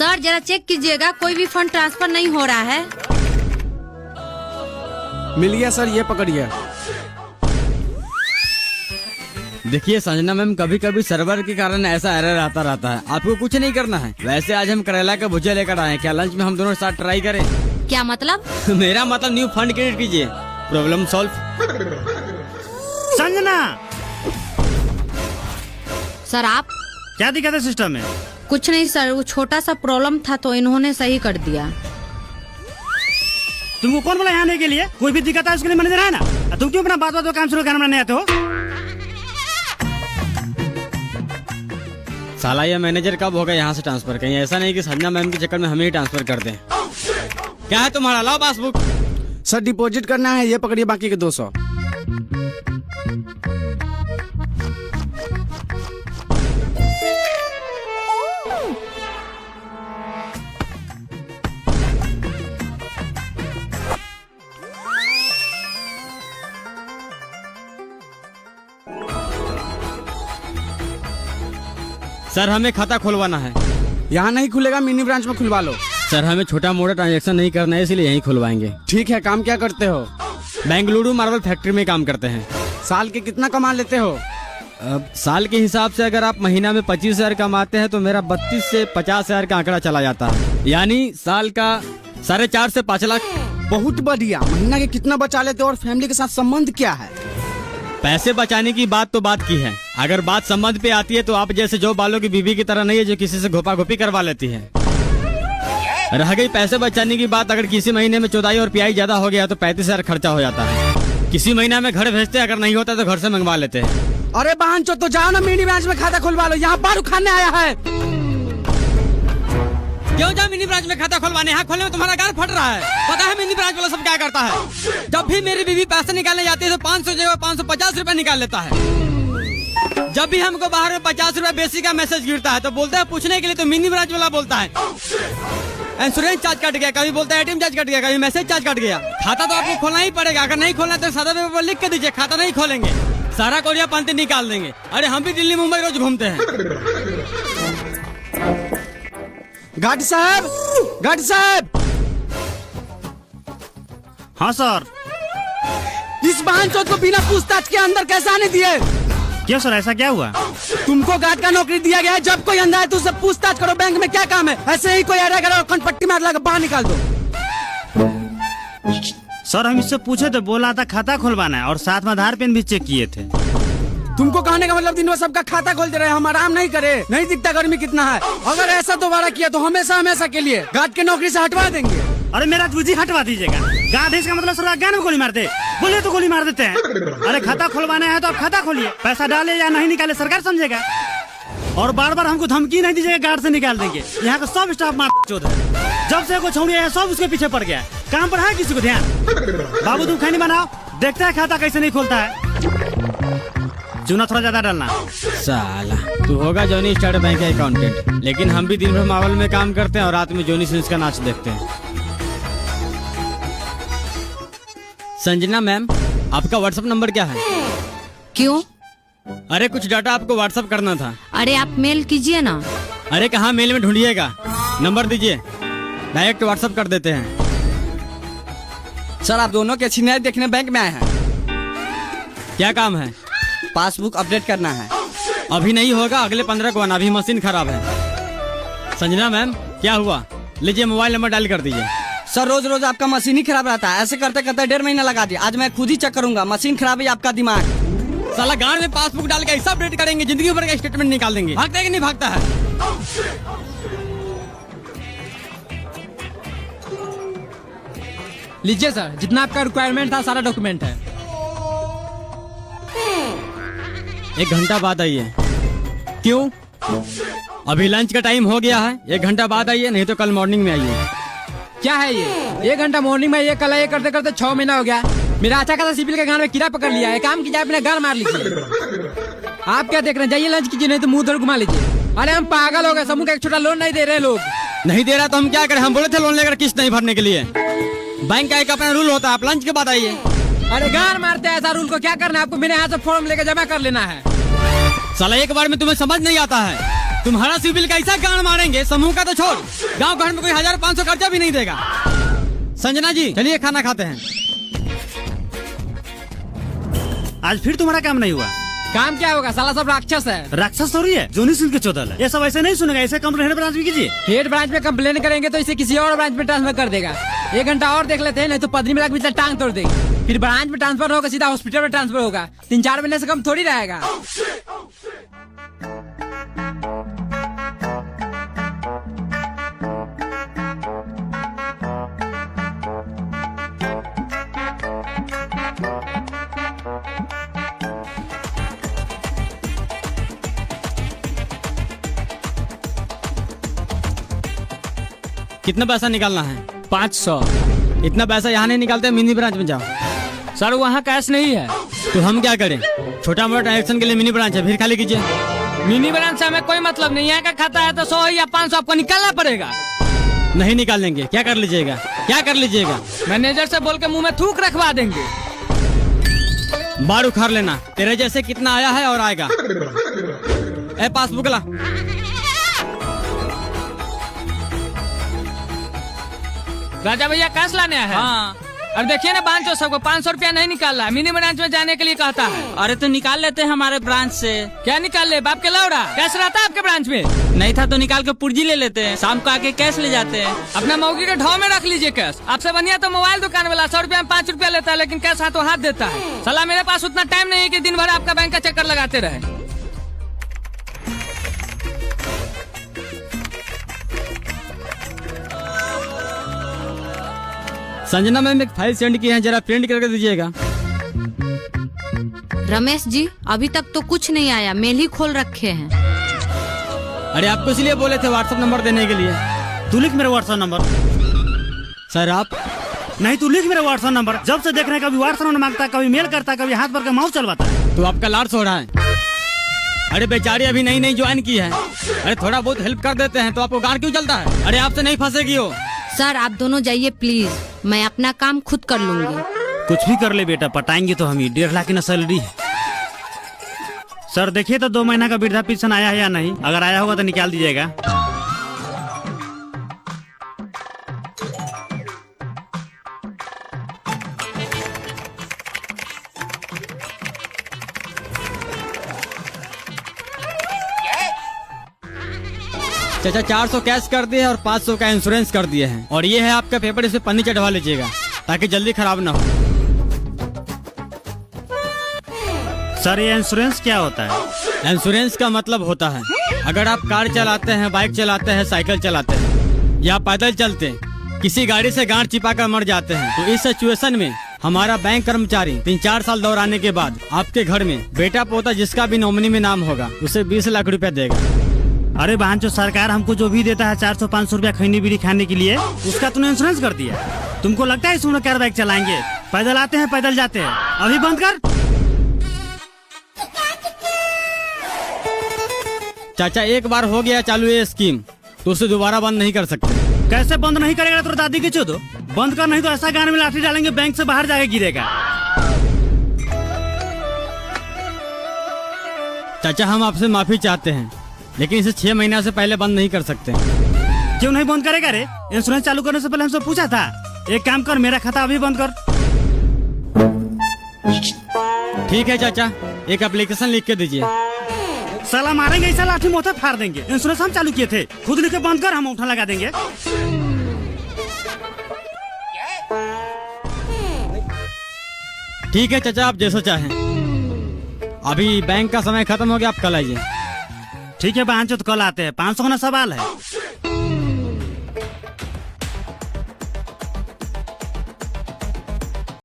Sir जरा check कीजिएगा, कोई भी फंड ट्रांसफर नहीं हो रहा है। मिल गया सर, ये पकड़िए। देखिए संजना मैम, कभी कभी सर्वर के कारण ऐसा एरर आता रहता है। आपको कुछ नहीं करना है। वैसे आज हम करेला का भुजिया लेकर आए हैं, क्या लंच में हम दोनों साथ ट्राई करें? क्या मतलब? मेरा मतलब न्यू फंड क्रिएट कीजिए, प्रॉब्लम सॉल्व। संजना, सर आप क्या दिक्कत है सिस्टम में? कुछ नहीं सर, वो छोटा सा प्रॉब्लम था तो इन्होंने सही कर दिया। तुमको कौन बोला यहाँ आने के लिए? कोई भी दिक्कत है उसके लिए मैनेजर है ना। तुम क्यों अपना बात बात काम शुरू करना नहीं आते हो? साला ये मैनेजर कब होगा यहाँ से ट्रांसफर? कहीं ऐसा नहीं कि संजना मैम के चक्कर में हमें ही ट्रांसफर कर दें। क्या है तुम्हारा? लाओ पासबुक। सर डिपॉजिट करना है, ये पकड़िए बाकी के 200। सर हमें खाता खुलवाना है। यहाँ नहीं खुलेगा, मिनी ब्रांच में खुलवा लो। सर हमें छोटा मोटा ट्रांजैक्शन नहीं करना है, इसलिए यहीं खुलवाएंगे। ठीक है, काम क्या करते हो? बेंगलुरु मार्बल फैक्ट्री में काम करते हैं। साल के कितना कमा लेते हो? अब साल के हिसाब से अगर आप महीना में 25,000 कमाते हैं तो मेरा 32 से 50,000 का आंकड़ा चला जाता है, यानी साल का 4.5 से 5 लाख। बहुत बढ़िया। महीना के कितना बचा लेते हो और फैमिली के साथ संबंध क्या है? पैसे बचाने की बात तो बात की है, अगर बात संबंध पे आती है तो आप जैसे जो बालों की बीवी की तरह नहीं है जो किसी से घोपा घोपी करवा लेती है। रह गई पैसे बचाने की बात, अगर किसी महीने में चौदाई और पियाई ज्यादा हो गया तो 35,000 खर्चा हो जाता है। किसी महीना में घर भेजते, अगर नहीं होता तो घर से मंगवा लेते हैं। अरे बहन चो, तो जाओ ना मिनी ब्रांच में खाता खुलवा लो, यहाँ बारू खाने आया है। क्यों जाओ मिनी ब्रांच में खाता खुलवाने? यहाँ खोलने में तुम्हारा गाल फट रहा है। पता है मिनी ब्रांच वाला सब क्या करता है? जब भी मेरी बीवी पैसे निकालने जाती है तो 500 जगह 550 रुपए निकाल लेता है। जब भी हमको बाहर में 50 रुपए बेसिक का मैसेज गिरता है तो बोलता है पूछने के लिए, तो मिनी ब्रांच वाला बोलता है इंश्योरेंस चार्ज कट गया, कभी बोलता है एटीएम चार्ज कट गया, कभी मैसेज चार्ज कट गया। खाता तो आपको खोलना ही पड़ेगा, अगर नहीं खोलना तो सादा पेपर पर लिख के दीजिए खाता नहीं खोलेंगे, सारा कोरिया पंती निकाल देंगे। अरे हम भी दिल्ली मुंबई रोज घूमते हैं। गाड़ी साहब, गाड़ी साहब। हाँ सर। इस बहन चौथ को बिना पूछताछ के अंदर कैसे आने दिए? क्यों सर, ऐसा क्या हुआ? तुमको गार्ड का नौकरी दिया गया है, जब कोई अंदर है तो उससे पूछताछ करो। बैंक में क्या काम है? ऐसे ही कोई आ रहा पट्टी मार लगा बाहर निकाल दो। सर हम इससे पूछे तो बोला था खाता खुलवाना है और साथ में आधार पेन भी चेक किए थे। तुमको कहने का मतलब दिन भर सबका खाता खोलते रहे, हम आराम नहीं करे? नहीं दिखता गर्मी कितना है? अगर ऐसा दोबारा किया तो हमेशा हमेशा के लिए गार्ड की नौकरी से हटवा देंगे। अरे मेरा तुझी हटवा दीजिएगा। गार्ड इसका मतलब सर ज्ञान में गोली मारते, बोले तो गोली मार देते हैं। अरे खाता खुलवाना है तो आप खाता खोलिए, पैसा डाले या नहीं निकाले सरकार समझेगा। और बार बार हमको धमकी नहीं दीजिएगा, गार्ड से निकाल देंगे। यहाँ का सब स्टाफ मार चोद है। जब से कोई छौड़ी है सब उसके पीछे पड़ गया, काम पर है किसी को ध्यान? बाबू तुम खैनी बनाओ, देखता है खाता कैसे नहीं खोलता है। चूना थोड़ा ज्यादा डालना। साला तू होगा जॉनी स्टार बैंक का अकाउंटेंट, लेकिन हम भी दिन भर मावल में काम करते हैं और रात में जॉनी सिंस का नाच देखते हैं। संजना मैम, आपका व्हाट्सएप नंबर क्या है? क्यों? अरे कुछ डाटा आपको व्हाट्सएप करना था। अरे आप मेल कीजिए ना। अरे कहाँ मेल में ढूंढिएगा, नंबर दीजिए, डायरेक्ट व्हाट्सएप कर देते हैं। सर आप दोनों के सीनियर देखने बैंक में आए हैं। क्या काम है? पासबुक अपडेट करना है। अभी नहीं होगा, अगले 15 को आना, अभी मशीन खराब है। संजना मैम क्या हुआ? लीजिए मोबाइल नंबर डायल कर दीजिए। सर रोज रोज आपका मशीन ही खराब रहता है, ऐसे करते करते 1.5 महीना लगा दिया। आज मैं खुद ही चेक करूंगा, मशीन खराब है आपका दिमाग। साला गांड में पासबुक डाल के ऐसा अपडेट करेंगे, जिंदगी भर का स्टेटमेंट निकाल देंगे। भागता है कि नहीं भागता है? लीजिए सर, जितना आपका रिक्वायरमेंट था सारा डॉक्यूमेंट है। 1 घंटा बाद आइए। क्यों? अभी लंच का टाइम हो गया है, 1 घंटा बाद आइए, नहीं तो कल मॉर्निंग में आइए। क्या है ये? 1 घंटा मॉर्निंग में, ये कल ये करते करते 6 महीना हो गया। मेरा अच्छा खासा सिविल के गान में कीड़ा पकड़ लिया है। काम कीजिए, अपने गान मार लीजिए। आप क्या देख रहे हैं? जाइए लंच कीजिए, नहीं तो मुंह धड़ घुमा लीजिए। अरे हम पागल हो गए, समूह का एक छोटा लोन नहीं दे रहे लोग। नहीं दे रहा तो हम क्या करें? हम बोले थे लोन लेकर किस्त नहीं भरने के लिए। बैंक का एक अपना रूल होता है, आप लंच के बाद आइए। अरे गान मारते हैं, ऐसा रूल को क्या करना है आपको? मेरे यहाँ से फॉर्म लेकर जमा कर लेना है। साला एक बार में तुम्हें समझ नहीं आता है। तुम्हारा सिविल कैसा गाड़ मारेंगे, समूह का तो छोड़, गांव घर में कोई 1500 खर्चा भी नहीं देगा। संजना जी चलिए खाना खाते हैं। आज फिर तुम्हारा काम नहीं हुआ। काम क्या होगा, साला सब राक्षस है। राक्षस थोड़ी है, जोनी सिंह के चौदल है। ये सब ऐसे नहीं सुनेगा, ऐसे कंप्लेंट ब्रांच में कीजिए। हेड ब्रांच में कंप्लेन करेंगे तो इसे किसी और ब्रांच में ट्रांसफर कर देगा। 1 घंटा और देख लेते हैं, नहीं तो पदरी में लग टांग तोड़ देगी। फिर ब्रांच में ट्रांसफर होगा, सीधा हॉस्पिटल में ट्रांसफर होगा। 3-4 महीने से कम थोड़ी रहेगा। कितना पैसा निकालना है? 500। इतना पैसा यहाँ नहीं निकालते, मिनी ब्रांच में जाओ। सर वहाँ कैश नहीं है। तो हम क्या करें, छोटा मोटा ट्रांजेक्शन के लिए मिनी ब्रांच है, फिर खाली कीजिए। मिनी ब्रांच से हमें कोई मतलब नहीं है। का खाता है तो 100 या 500 आपको निकालना पड़ेगा। नहीं निकालेंगे, क्या कर लीजिएगा, क्या कर लीजिएगा? मैनेजर से बोल के मुंह में थूक रखवा देंगे। बार उखाड़ लेना, तेरे जैसे कितना आया है और आएगा। ए पासबुक ला। राजा भैया कैश लाने है। हाँ। और देखिए ना बांचो सबको 500 रुपया नहीं निकाल रहा, मिनी ब्रांच में जाने के लिए कहता है। अरे तो निकाल लेते हैं हमारे ब्रांच से। क्या निकाल ले, बाप के लौड़ा। कैश रहता है आपके ब्रांच में? नहीं था तो निकाल के पुर्जी ले लेते हैं, शाम को आके कैश ले जाते हैं। अपना मौगी के ढाव में रख लीजिए कैश। आपसे बढ़िया तो मोबाइल दुकान वाला 100 रुपया में 5 रुपया लेता है, लेकिन कैश हाथों हाथ देता है। साला मेरे पास उतना टाइम नहीं है कि दिन भर आपका बैंक का चक्कर लगाते रहे। संजना मैम एक फाइल सेंड की है, जरा प्रिंट करके दीजिएगा। रमेश जी अभी तक तो कुछ नहीं आया, मेल ही खोल रखे हैं। अरे आपको इसलिए बोले थे व्हाट्सएप नंबर देने के लिए। तू लिख मेरा व्हाट्सएप नंबर। सर आप नहीं, तू लिख मेरा व्हाट्सएप नंबर। जब से देख रहे हैं, कभी व्हाट्सएप नंबर मांगता है, कभी मेल करता है, कभी हाथ भर के माउस चलवाता है। तो आपका लाड़ हो रहा है। अरे बेचारी अभी नई नई ज्वाइन की है। अरे थोड़ा बहुत हेल्प कर देते हैं तो आपको गाड़ क्यों चलता है? अरे आपसे नहीं फंसेगी हो। सर आप दोनों जाइए प्लीज, मैं अपना काम खुद कर लूंगी। कुछ भी कर ले बेटा, पटाएंगे तो हम ही। 1.5 लाख की ना सैलरी है। सर देखिए तो 2 महीना का वृद्धा पेंशन आया है या नहीं। अगर आया होगा तो निकाल दीजिएगा। चाचा 400 कैश कर दिए और 500 का इंश्योरेंस कर दिए हैं। और ये है आपका पेपर, इसे पन्नी चढ़वा लीजिएगा ताकि जल्दी खराब ना हो। सर ये इंश्योरेंस क्या होता है? इंश्योरेंस का मतलब होता है अगर आप कार चलाते हैं, बाइक चलाते हैं, साइकिल चलाते हैं या पैदल चलते हैं, किसी गाड़ी से गांठ चिपा कर मर जाते हैं, तो इस सिचुएशन में हमारा बैंक कर्मचारी 3-4 साल दौड़ाने के बाद आपके घर में बेटा पोता जिसका भी नॉमिनी में नाम होगा उसे 20 लाख रुपया देगा। अरे बहन, जो सरकार हमको जो भी देता है 400-500 रुपया खैनी बीड़ी खाने के लिए, उसका तूने इंश्योरेंस कर दिया। तुमको लगता है इस उम्र कार बाइक चलाएंगे? पैदल आते हैं, पैदल जाते हैं। अभी बंद कर। चाचा एक बार हो गया चालू ये स्कीम तो उसे दोबारा बंद नहीं कर सकते। कैसे बंद नहीं करेगा? तो दादी के चोदो बंद कर, नहीं तो ऐसा गाने में लाठी डालेंगे, बैंक से बाहर जाके गिरेगा। चाचा हम आपसे माफी चाहते हैं, लेकिन इसे 6 महीना से पहले बंद नहीं कर सकते। क्यों नहीं बंद करेगा रे? इंश्योरेंस चालू करने से पहले हमसे पूछा था। एक काम कर, मेरा खाता अभी बंद कर। ठीक है चाचा, एक एप्लीकेशन लिख के दीजिए। साला मारेंगे, ऐसा लाठी मोथा फाड़ देंगे। इंश्योरेंस हम चालू किए थे, खुद लिख के बंद कर, हम उठा लगा देंगे। ठीक है चाचा, आप जैसा चाहें। अभी बैंक का समय खत्म हो गया, आप कल आइए। ठीक है बहन, तो कल आते हैं। 500 का ना सवाल है।